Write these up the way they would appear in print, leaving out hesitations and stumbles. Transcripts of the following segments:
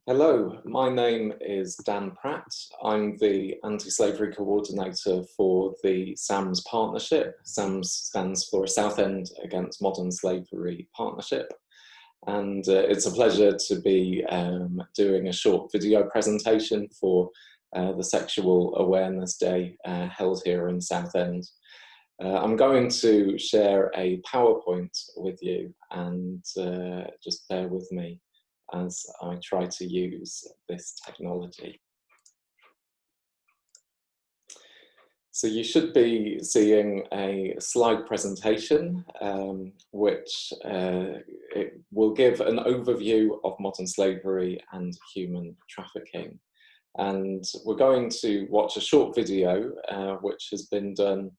Hello, my name is Dan Pratt. I'm the Anti-Slavery Coordinator for the SAMS Partnership. SAMS stands for Southend Against Modern Slavery Partnership. And it's a pleasure to be doing a short video presentation for the Sexual Awareness Day held here in Southend. I'm going to share a PowerPoint with you, and just bear with me as I try to use this technology. So you should be seeing a slide presentation which it will give an overview of modern slavery and human trafficking. And we're going to watch a short video which has been done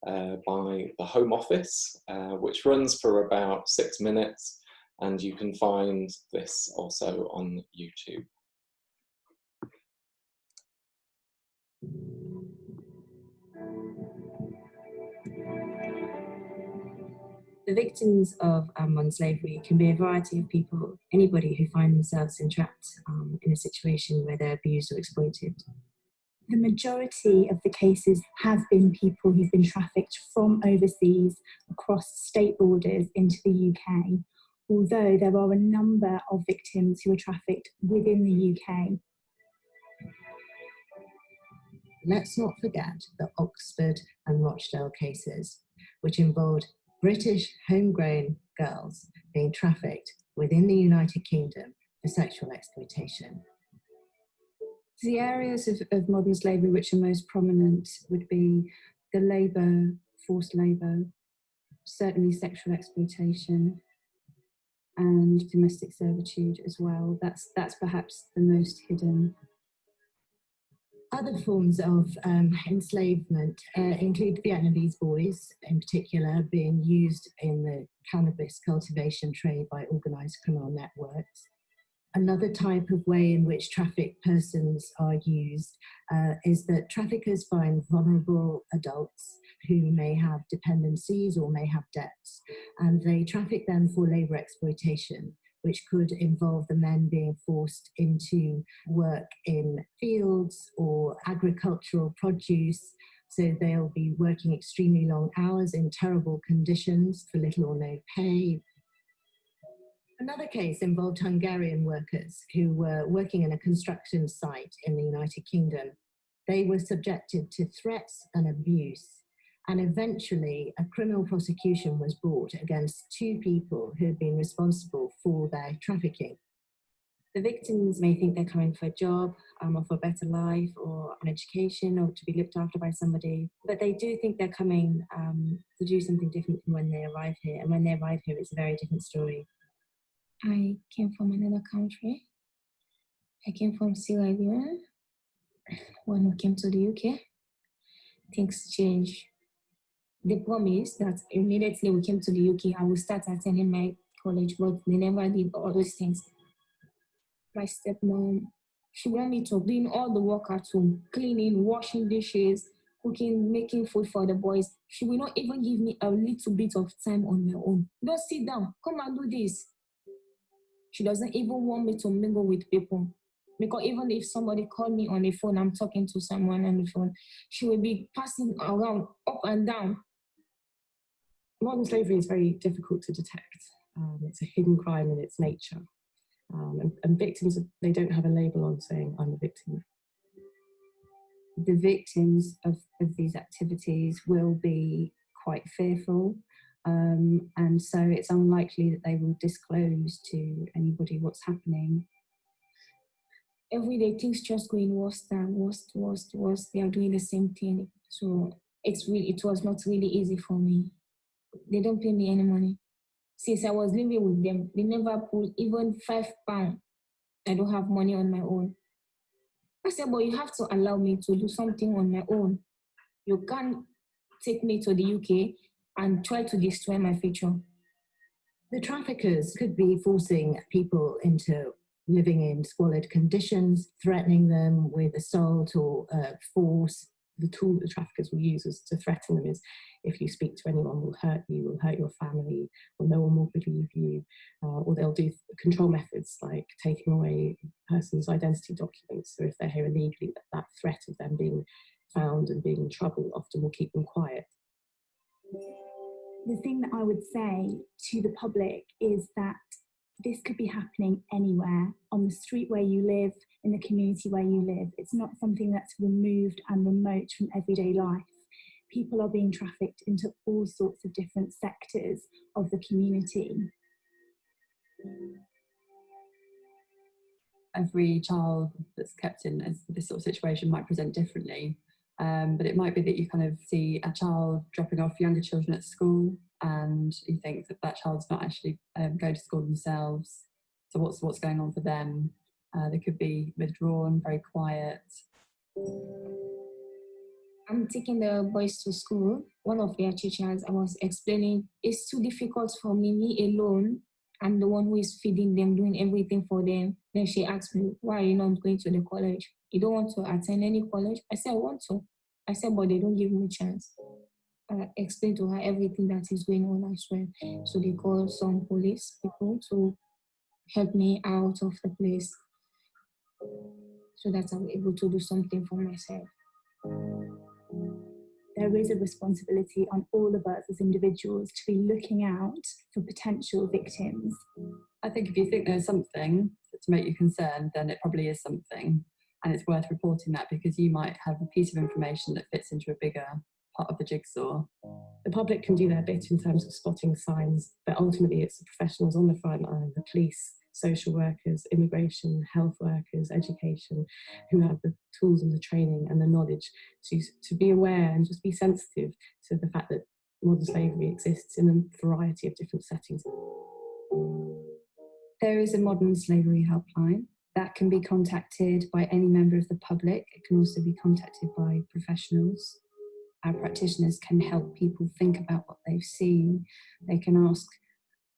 by the Home Office, which runs for about 6 minutes. And you can find this also on YouTube. The victims of modern slavery can be a variety of people, anybody who find themselves entrapped in a situation where they're abused or exploited. The majority of the cases have been people who've been trafficked from overseas across state borders into the UK, although there are a number of victims who are trafficked within the UK. Let's not forget the Oxford and Rochdale cases, which involved British homegrown girls being trafficked within the United Kingdom for sexual exploitation. The areas of modern slavery which are most prominent would be the labour, forced labour, certainly sexual exploitation, and domestic servitude as well. That's perhaps the most hidden. Other forms of enslavement include Vietnamese boys, in particular, being used in the cannabis cultivation trade by organised criminal networks. Another type of way in which trafficked persons are used is that traffickers find vulnerable adults who may have dependencies or may have debts, and they traffic them for labour exploitation, which could involve the men being forced into work in fields or agricultural produce. So they'll be working extremely long hours in terrible conditions for little or no pay. Another case involved Hungarian workers who were working in a construction site in the United Kingdom. They were subjected to threats and abuse, and eventually a criminal prosecution was brought against 2 people who had been responsible for their trafficking. The victims may think they're coming for a job, or for a better life, or an education, or to be looked after by somebody, but they do think they're coming to do something different from when they arrive here, and when they arrive here it's a very different story. I came from another country. I came from Sierra Leone. When we came to the UK, things changed. They promised that immediately we came to the UK, I would start attending my college, but they never did all those things. My stepmom, she wanted me to do all the work at home, cleaning, washing dishes, cooking, making food for the boys. She will not even give me a little bit of time on my own. Don't sit down, come and do this. She doesn't even want me to mingle with people. Because even if somebody called me on the phone, I'm talking to someone on the phone, she will be passing around, up and down. Modern slavery is very difficult to detect. It's a hidden crime in its nature. And victims, they don't have a label on saying, I'm a victim. The victims of these activities will be quite fearful. And so it's unlikely that they will disclose to anybody what's happening. Every day things just going worse than worse. They are doing the same thing. So it was not really easy for me. They don't pay me any money. Since I was living with them, they never pulled even £5. I don't have money on my own. I said, but you have to allow me to do something on my own. You can't take me to the UK and try to destroy my future. The traffickers could be forcing people into living in squalid conditions, threatening them with assault or force. the tool that the traffickers will use is to threaten them is, if you speak to anyone, we'll hurt you, we'll hurt your family, or no one will believe you, or they'll do control methods like taking away a person's identity documents. So if they're here illegally, that threat of them being found and being in trouble often will keep them quiet. The thing that I would say to the public is that this could be happening anywhere, on the street where you live, in the community where you live. It's not something that's removed and remote from everyday life. People are being trafficked into all sorts of different sectors of the community. Every child that's kept in this sort of situation might present differently. But it might be that you kind of see a child dropping off younger children at school and you think that that child's not actually going to school themselves. So what's going on for them? They could be withdrawn, very quiet. I'm taking the boys to school. One of their teachers, I was explaining, it's too difficult for me alone. I'm the one who is feeding them, doing everything for them. Then she asked me, why are you not going to the college? You don't want to attend any college? I said, I want to. I said, but they don't give me a chance. I explained to her everything that is going on as well. So they called some police people to help me out of the place so that I'm able to do something for myself. There is a responsibility on all of us as individuals to be looking out for potential victims. I think if you think there's something to make you concerned, then it probably is something. And it's worth reporting that because you might have a piece of information that fits into a bigger part of the jigsaw. The public can do their bit in terms of spotting signs, but ultimately it's the professionals on the front line, the police, social workers, immigration, health workers, education, who have the tools and the training and the knowledge to be aware and just be sensitive to the fact that modern slavery exists in a variety of different settings. There is a modern slavery helpline that can be contacted by any member of the public. It can also be contacted by professionals. Our practitioners can help people think about what they've seen. They can ask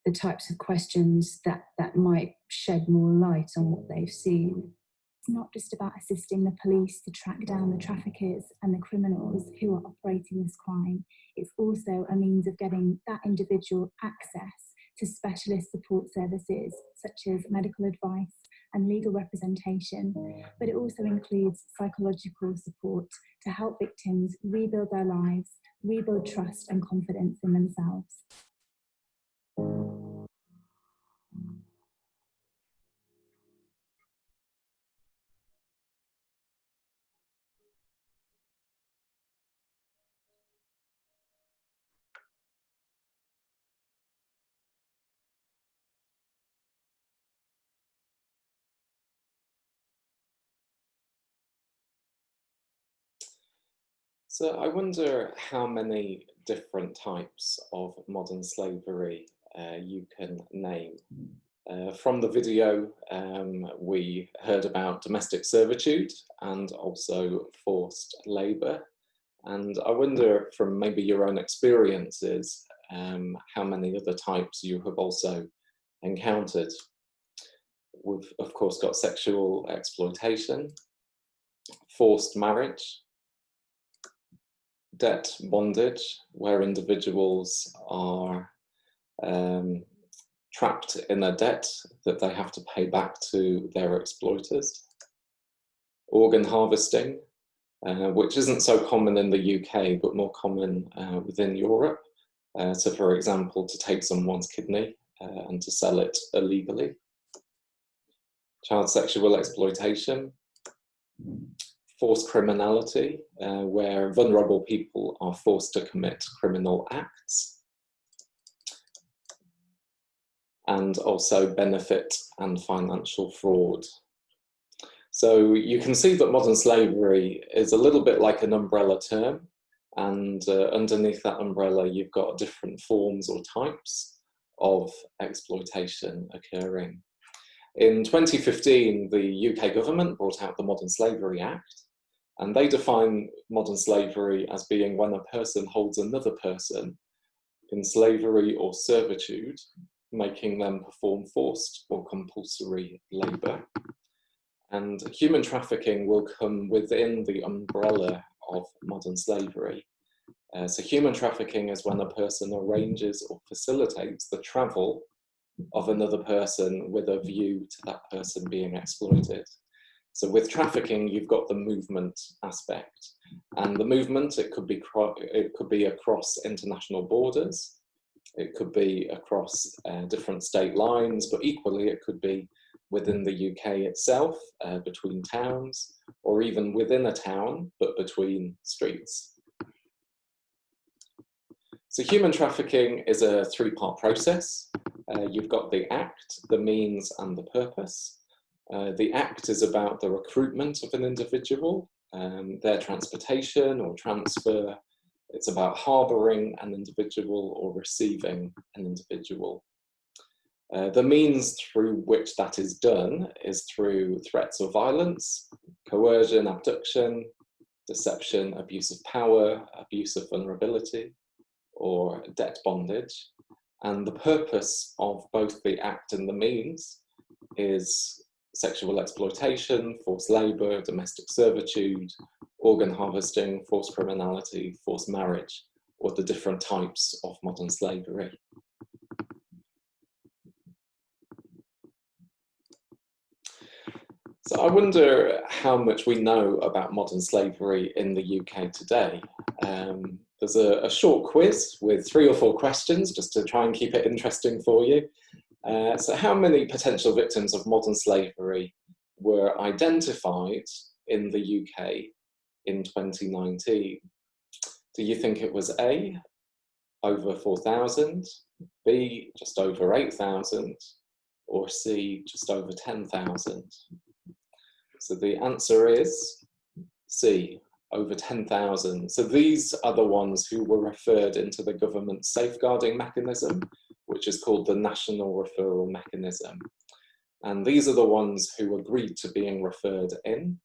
the types of questions that might shed more light on what they've seen. It's not just about assisting the police to track down the traffickers and the criminals who are operating this crime. It's also a means of getting that individual access to specialist support services such as medical advice and legal representation, but it also includes psychological support to help victims rebuild their lives, rebuild trust and confidence in themselves. So I wonder how many different types of modern slavery you can name. From the video, we heard about domestic servitude and also forced labour. And I wonder from maybe your own experiences, how many other types you have also encountered. We've of course got sexual exploitation, forced marriage, debt bondage, where individuals are trapped in a debt that they have to pay back to their exploiters. Organ harvesting, which isn't so common in the UK, but more common within Europe. So for example, to take someone's kidney and to sell it illegally. Child sexual exploitation. Forced criminality, where vulnerable people are forced to commit criminal acts. And also benefit and financial fraud. So you can see that modern slavery is a little bit like an umbrella term, and underneath that umbrella you've got different forms or types of exploitation occurring. In 2015, the UK government brought out the Modern Slavery Act, and they define modern slavery as being when a person holds another person in slavery or servitude, making them perform forced or compulsory labour. And human trafficking will come within the umbrella of modern slavery. So human trafficking is when a person arranges or facilitates the travel of another person with a view to that person being exploited. So with trafficking, you've got the movement aspect, and the movement, it could be across international borders, it could be across different state lines, but equally it could be within the UK itself, between towns, or even within a town, but between streets. So human trafficking is a three-part process. You've got the act, the means, and the purpose. The act is about the recruitment of an individual, their transportation or transfer. It's about harbouring an individual or receiving an individual. The means through which that is done is through threats of violence, coercion, abduction, deception, abuse of power, abuse of vulnerability, or debt bondage. And the purpose of both the act and the means is sexual exploitation, forced labour, domestic servitude, organ harvesting, forced criminality, forced marriage, or the different types of modern slavery. So I wonder how much we know about modern slavery in the UK today. There's a short quiz with 3 or 4 questions just to try and keep it interesting for you. So how many potential victims of modern slavery were identified in the UK in 2019? Do you think it was A, over 4,000, B, just over 8,000, or C, just over 10,000? So the answer is C, over 10,000. So these are the ones who were referred into the government safeguarding mechanism, which is called the National Referral Mechanism. And these are the ones who agreed to being referred in.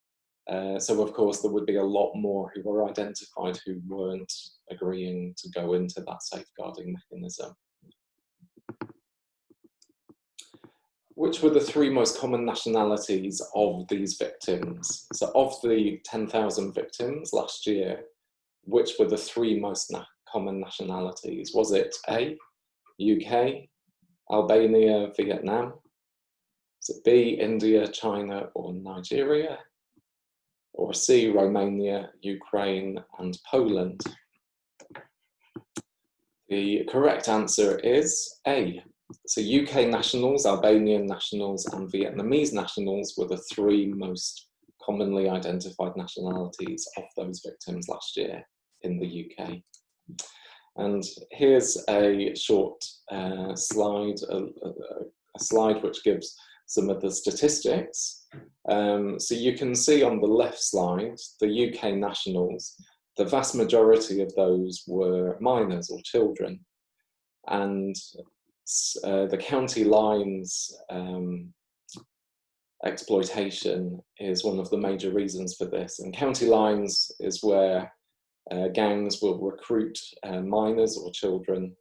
So of course there would be a lot more who were identified who weren't agreeing to go into that safeguarding mechanism. Which were the 3 most common nationalities of these victims? So of the 10,000 victims last year, which were the 3 most common nationalities? Was it A, UK, Albania, Vietnam? Is it B, India, China, or Nigeria? Or C, Romania, Ukraine, and Poland? The correct answer is A. So UK nationals, Albanian nationals, and Vietnamese nationals were the 3 most commonly identified nationalities of those victims last year in the UK. And here's a short slide, a slide which gives some of the statistics. So you can see on the left slide, the UK nationals, the vast majority of those were minors or children. And the county lines exploitation is one of the major reasons for this. And county lines is where gangs will recruit minors or children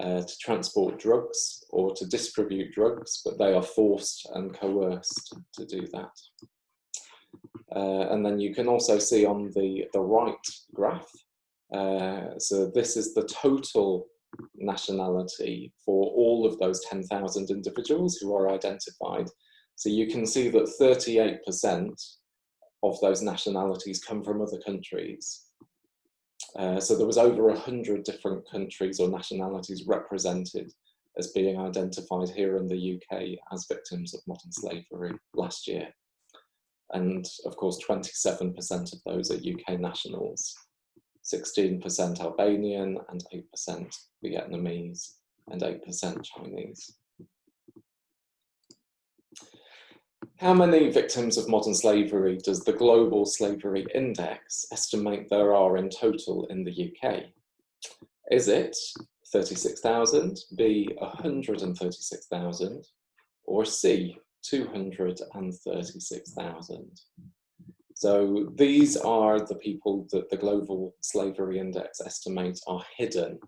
to transport drugs or to distribute drugs, but they are forced and coerced to do that. And then you can also see on the right graph, so this is the total nationality for all of those 10,000 individuals who are identified. So you can see that 38% of those nationalities come from other countries. So there was over 100 different countries or nationalities represented as being identified here in the UK as victims of modern slavery last year. And of course, 27% of those are UK nationals, 16% Albanian, and 8% Vietnamese, and 8% Chinese. How many victims of modern slavery does the Global Slavery Index estimate there are in total in the UK? Is it 36,000, B, 136,000, or C, 236,000? So these are the people that the Global Slavery Index estimates are hidden.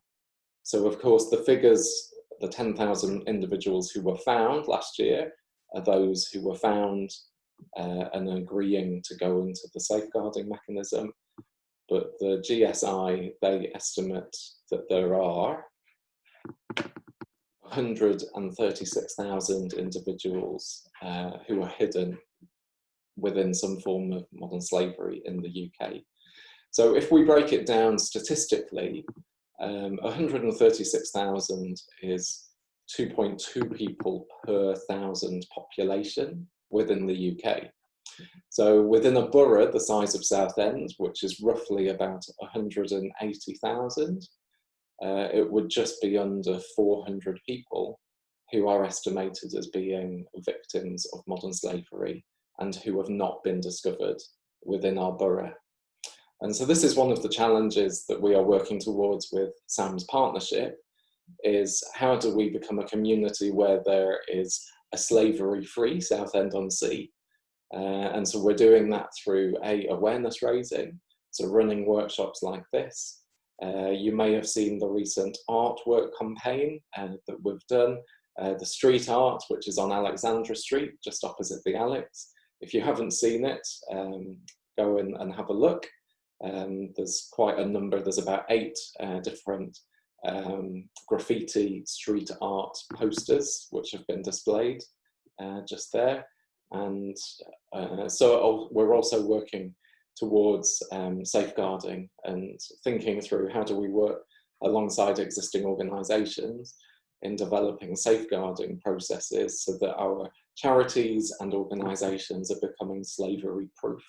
So of course the figures, the 10,000 individuals who were found last year are those who were found and agreeing to go into the safeguarding mechanism. but the GSI, they estimate that there are 136,000 individuals who are hidden within some form of modern slavery in the UK. So if we break it down statistically, 136,000 is 2.2 people per 1,000 population within the UK. So within a borough the size of Southend, which is roughly about 180,000, it would just be under 400 people who are estimated as being victims of modern slavery and who have not been discovered within our borough. And so this is one of the challenges that we are working towards with SAMS Partnership, is how do we become a community where there is a slavery-free Southend-on-Sea? And so we're doing that through awareness raising, so running workshops like this. You may have seen the recent artwork campaign that we've done, the street art, which is on Alexandra Street, just opposite the Alex. If you haven't seen it, go in and have a look. There's quite a number, there's about 8 different graffiti street art posters which have been displayed just there. And so we're also working towards safeguarding and thinking through how do we work alongside existing organisations in developing safeguarding processes so that our charities and organisations are becoming slavery proof.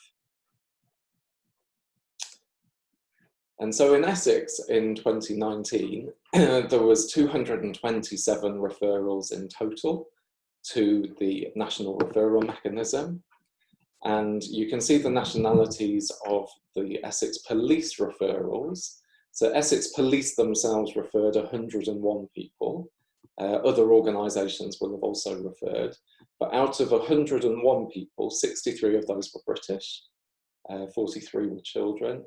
And so in Essex in 2019, there was 227 referrals in total to the National Referral Mechanism. And you can see the nationalities of the Essex Police referrals. So Essex Police themselves referred 101 people. Other organisations will have also referred. But out of 101 people, 63 of those were British, 43 were children,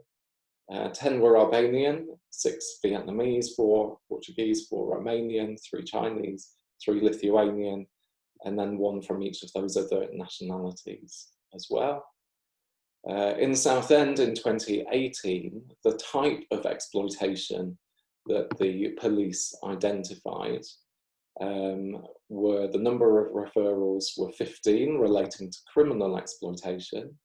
10 were Albanian, 6 Vietnamese, 4 Portuguese, 4 Romanian, 3 Chinese, 3 Lithuanian, and then 1 from each of those other nationalities as well. In Southend in 2018, the type of exploitation that the police identified were the number of referrals were 15 relating to criminal exploitation.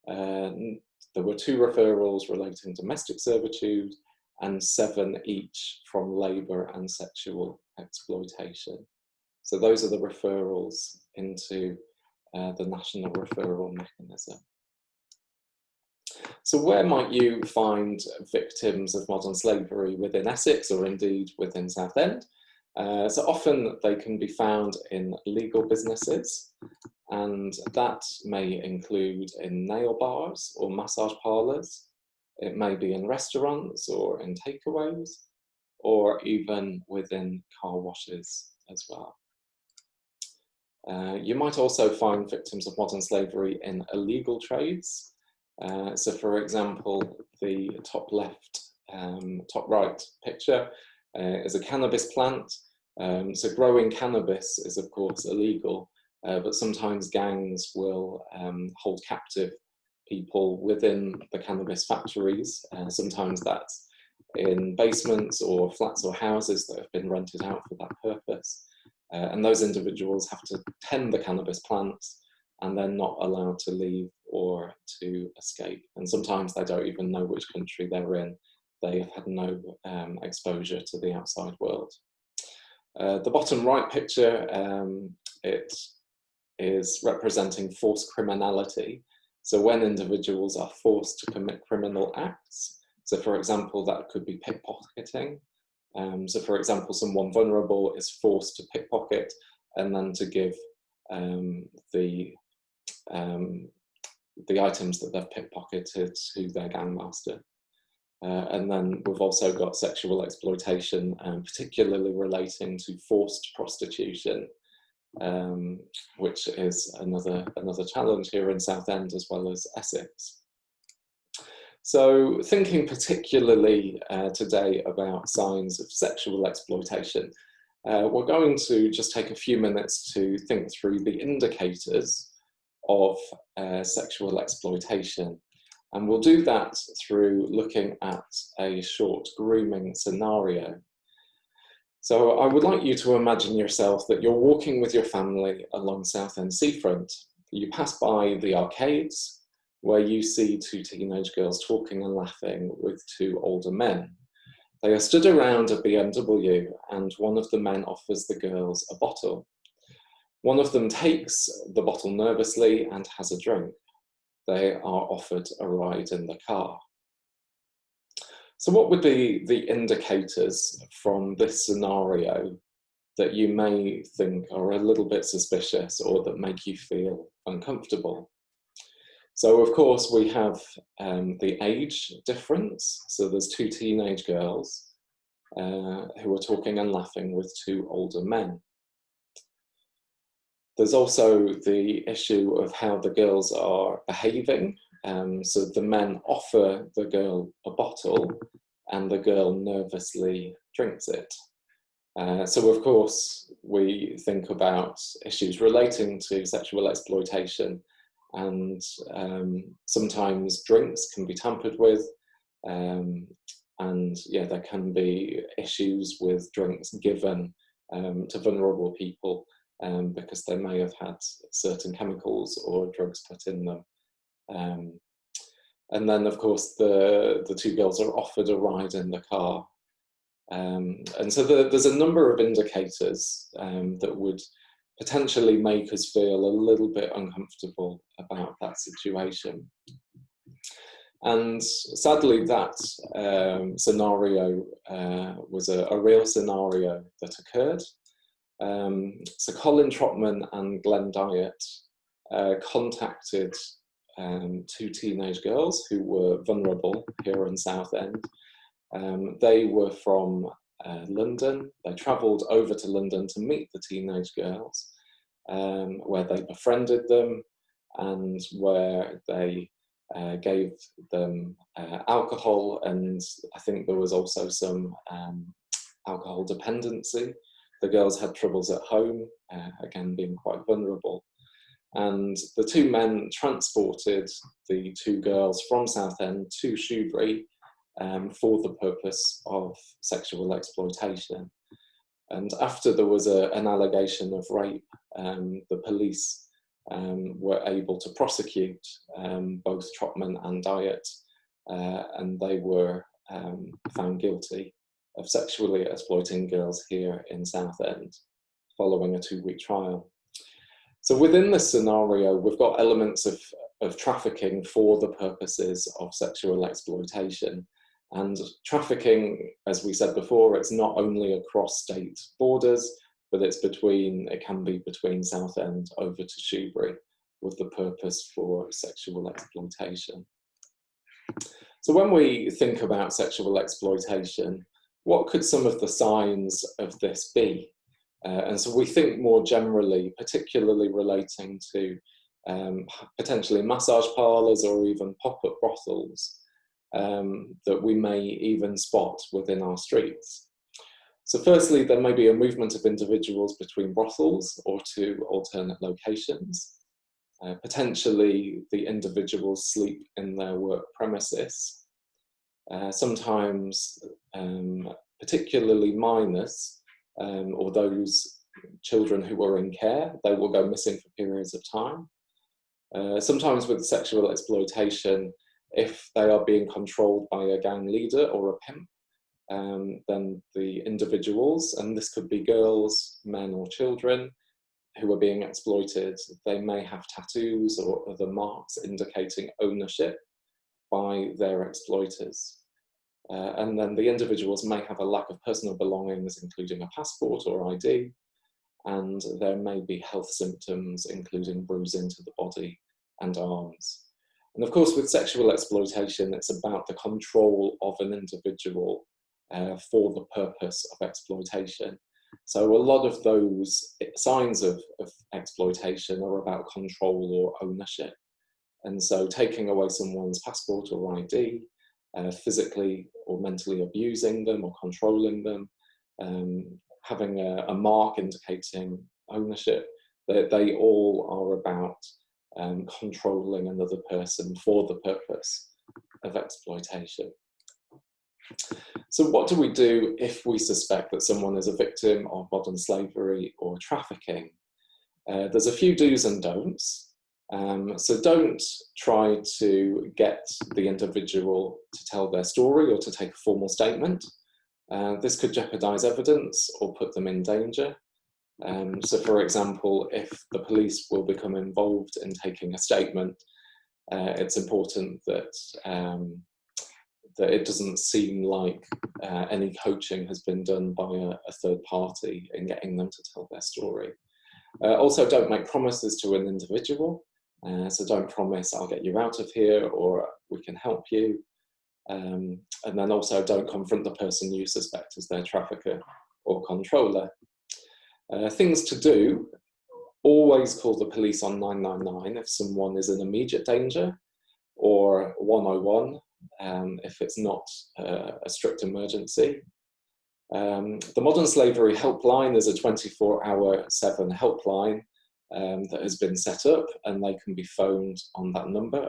There were 2 referrals relating to domestic servitude and 7 each from labour and sexual exploitation. So those are the referrals into the National Referral Mechanism. So where might you find victims of modern slavery within Essex or indeed within Southend? So often they can be found in legal businesses, and that may include in nail bars or massage parlours. It may be in restaurants or in takeaways, or even within car washes as well. You might also find victims of modern slavery in illegal trades. So for example, the top left, top right picture is a cannabis plant. So growing cannabis is of course illegal, but sometimes gangs will hold captive people within the cannabis factories. Sometimes that's in basements or flats or houses that have been rented out for that purpose. And those individuals have to tend the cannabis plants and they're not allowed to leave or to escape. And sometimes they don't even know which country they're in. They have had no exposure to the outside world. The bottom right picture, it is representing forced criminality. So when individuals are forced to commit criminal acts, so for example, that could be pickpocketing. So for example, someone vulnerable is forced to pickpocket and then to give the items that they've pickpocketed to their gangmaster. And then we've also got sexual exploitation, particularly relating to forced prostitution, which is another challenge here in Southend as well as Essex. So thinking particularly today about signs of sexual exploitation, we're going to just take a few minutes to think through the indicators of sexual exploitation. And we'll do that through looking at a short grooming scenario. So I would like you to imagine yourself that you're walking with your family along Southend seafront. You pass by the arcades, where you see two teenage girls talking and laughing with two older men. They are stood around a BMW, and one of the men offers the girls a bottle. One of them takes the bottle nervously and has a drink. They are offered a ride in the car. So what would be the indicators from this scenario that you may think are a little bit suspicious or that make you feel uncomfortable? So of course we have the age difference. So there's two teenage girls who are talking and laughing with two older men. There's also the issue of how the girls are behaving. So the men offer the girl a bottle and the girl nervously drinks it. So of course we think about issues relating to sexual exploitation, and sometimes drinks can be tampered with, and yeah, there can be issues with drinks given to vulnerable people because they may have had certain chemicals or drugs put in them. And then of course the two girls are offered a ride in the car. And so there's a number of indicators that would potentially make us feel a little bit uncomfortable about that situation. And sadly, that scenario was a real scenario that occurred. So Colin Trotman and Glenn Dyatt contacted two teenage girls who were vulnerable here in Southend. They were from London. They travelled over to London to meet the teenage girls, where they befriended them and where they gave them alcohol, and I think there was also some alcohol dependency. The girls had troubles at home, again being quite vulnerable. And the two men transported the two girls from Southend to Shoebury for the purpose of sexual exploitation. And after there was an allegation of rape, the police were able to prosecute both Trotman and Dyatt, and they were found guilty of sexually exploiting girls here in Southend following a 2-week trial. So within this scenario, we've got elements of trafficking for the purposes of sexual exploitation. And trafficking, as we said before, it's not only across state borders, but it can be between Southend over to Shoebury with the purpose for sexual exploitation. So when we think about sexual exploitation, what could some of the signs of this be? And so we think more generally, particularly relating to potentially massage parlours or even pop-up brothels that we may even spot within our streets. So firstly, there may be a movement of individuals between brothels or to alternate locations. Potentially, the individuals sleep in their work premises. Sometimes, particularly minors, or those children who are in care, they will go missing for periods of time. Sometimes with sexual exploitation, if they are being controlled by a gang leader or a pimp, then the individuals, and this could be girls, men or children, who are being exploited, they may have tattoos or other marks indicating ownership by their exploiters. And then the individuals may have a lack of personal belongings, including a passport or ID, and there may be health symptoms, including bruising to the body and arms. And of course, with sexual exploitation, it's about the control of an individual for the purpose of exploitation. So a lot of those signs of exploitation are about control or ownership. And so taking away someone's passport or ID, physically or mentally abusing them or controlling them, having a mark indicating ownership, they all are about controlling another person for the purpose of exploitation. So what do we do if we suspect that someone is a victim of modern slavery or trafficking? There's a few do's and don'ts. So don't try to get the individual to tell their story or to take a formal statement. This could jeopardize evidence or put them in danger. So for example, if the police will become involved in taking a statement, it's important that that it doesn't seem like any coaching has been done by a third party in getting them to tell their story. Also, don't make promises to an individual. So don't promise I'll get you out of here or we can help you. And then also don't confront the person you suspect as their trafficker or controller. Things to do: always call the police on 999 if someone is in immediate danger, or 101 if it's not a strict emergency. The Modern Slavery Helpline is a 24/7 helpline that has been set up, and they can be phoned on that number,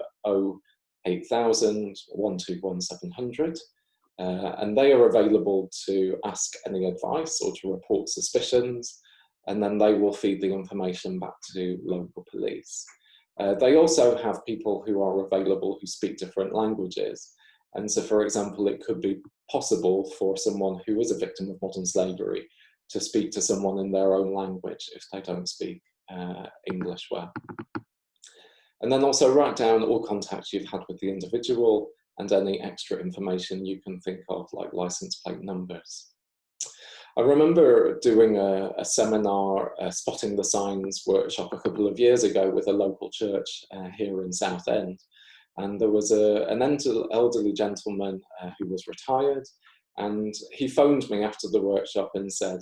08000 121 700. And they are available to ask any advice or to report suspicions, and then they will feed the information back to local police. They also have people who are available who speak different languages. And so, for example, it could be possible for someone who is a victim of modern slavery to speak to someone in their own language if they don't speak English well. And then also write down all contacts you've had with the individual and any extra information you can think of, like license plate numbers. I remember doing a seminar, Spotting the Signs workshop a couple of years ago with a local church here in Southend. And there was an elderly gentleman who was retired, and he phoned me after the workshop and said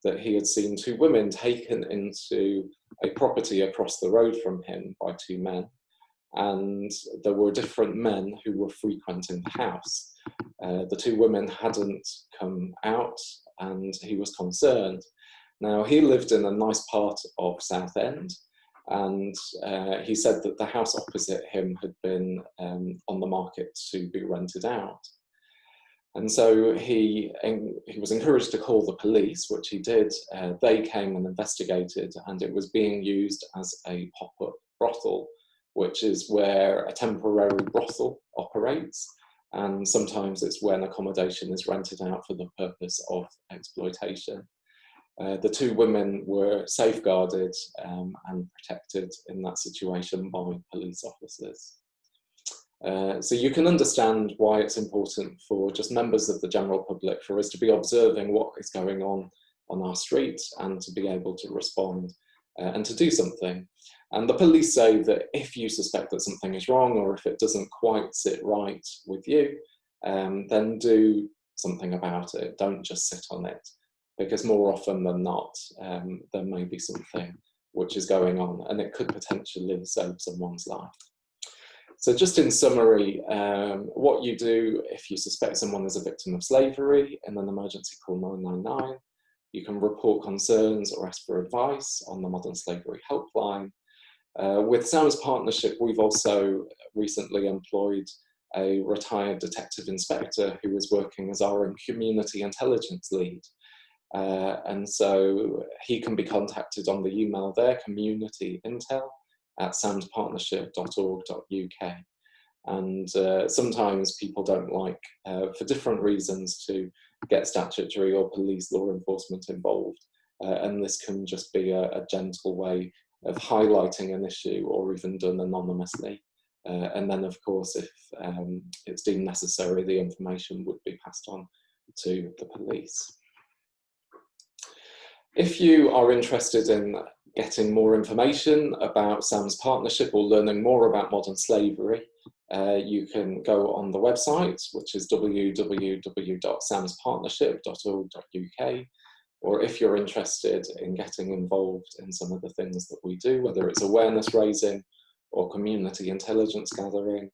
that he had seen two women taken into a property across the road from him by two men. And there were different men who were frequenting the house. The two women hadn't come out, and he was concerned. Now, he lived in a nice part of Southend, and he said that the house opposite him had been on the market to be rented out. And so he was encouraged to call the police, which he did. They came and investigated, and it was being used as a pop-up brothel, which is where a temporary brothel operates. And sometimes it's when accommodation is rented out for the purpose of exploitation. The two women were safeguarded and protected in that situation by police officers. So you can understand why it's important for just members of the general public for us to be observing what is going on our street and to be able to respond and to do something. And the police say that if you suspect that something is wrong, or if it doesn't quite sit right with you, then do something about it. Don't just sit on it, because more often than not, there may be something which is going on, and it could potentially save someone's life. So just in summary, what you do if you suspect someone is a victim of slavery, in an emergency, call 999. You can report concerns or ask for advice on the Modern Slavery Helpline. With SAMS Partnership, we've also recently employed a retired detective inspector who is working as our community intelligence lead. And so he can be contacted on the email there, communityintel@samspartnership.org.uk. And sometimes people don't like, for different reasons, to get statutory or police law enforcement involved. And this can just be a gentle way of highlighting an issue, or even done anonymously. And then, of course, if it's deemed necessary, the information would be passed on to the police. If you are interested in getting more information about SAMS Partnership or learning more about modern slavery, you can go on the website, which is www.samspartnership.org.uk. Or if you're interested in getting involved in some of the things that we do, whether it's awareness raising or community intelligence gathering,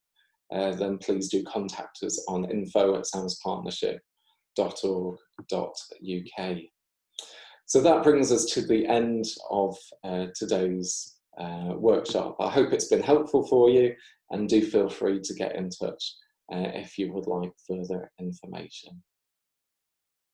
then please do contact us on info@samspartnership.org.uk. So that brings us to the end of today's workshop. I hope it's been helpful for you, and do feel free to get in touch if you would like further information.